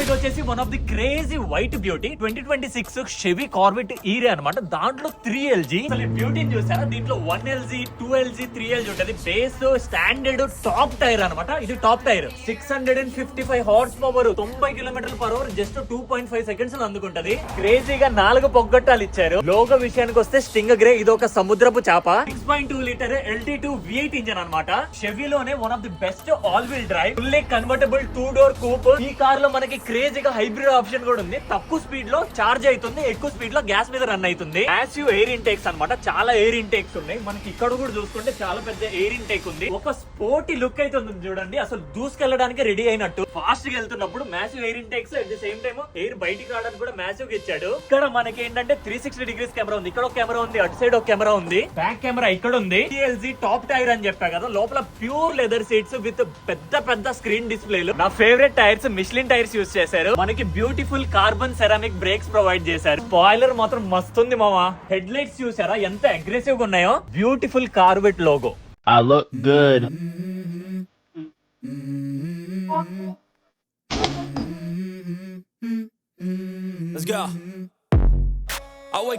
ఇది వచ్చేసి one of the crazy white beauty 2026 Chevy Corvette E-Ray అనమాట. దాంట్లో 3LG. అసలు బ్యూటీని చూసారా? దీంట్లో 1LG 2LG 3LG ఉంటది. బేస్ స్టాండర్డ్ టాప్ టైర్ అనమాట. ఇది top tier 655 horsepower 90 km/h just 2.5 seconds అందుకుంటది. క్రేజీగా 4 పొగ్గట్టాలు ఇచ్చారు. లోగో విషయానికి వస్తే స్టింగ్ గ్రే, ఇది ఒక సముద్రపు చాప. 6.2 లీటర్ LT2 V8 ఇంజన్ అనమాట. షెవీలోనే one of the best all wheel drive, fully convertible 2-door coupe. ఈ కార్ లో మనకి క్రేజీగా హైబ్రిడ్ ఆప్షన్ కూడా ఉంది. తక్కువ స్పీడ్ లో చార్జ్ అవుతుంది, ఎక్కువ స్పీడ్ లో గ్యాస్ మీద రన్ అవుతుంది. మ్యాసివ్ ఎయిర్ ఇంటేక్స్ అనమాట. చాలా ఎయిర్ ఇంటేక్స్ ఉన్నాయి. మనకి ఇక్కడ కూడా చూసుకుంటే చాలా పెద్ద ఎయిర్ ఇంటేక్ ఉంది. ఒక స్పోర్టీ లుక్ అయితే ఉంది చూడండి. అసలు దూసుకెళ్ళడానికి రెడీ అయినట్టు. ఫాస్ట్ గా వెళ్తున్నప్పుడు massive air intakes, at the same time air బయటికి రావడానికి కూడా మ్యాసివ్ గా ఇచ్చాడు. ఇక్కడ మనకి ఏంటంటే 360 degrees కెమెరా ఉంది. ఇక్కడ ఒక కెమెరా ఉంది, అటు సైడ్ ఒక కెమెరా ఉంది, బ్యాక్ కెమెరా ఇక్కడ ఉంది. TLG టాప్ టైర్ అని చెప్పా కదా. లోపల ప్యూర్ లెదర్ సీట్స్ విత్ పెద్ద పెద్ద స్క్రీన్ డిస్ప్లేలు. నా favourite tyres Michelin tyres use చేశారు. మనకి beautiful carbon ceramic brakes provide చేశారు. స్పాయిలర్ మాత్రం మస్తుంది మామా. హెడ్ లైట్స్ చూసారా ఎంత అగ్రెసివ్ గా ఉన్నాయో. Beautiful corvette logo. I look good. Let's go.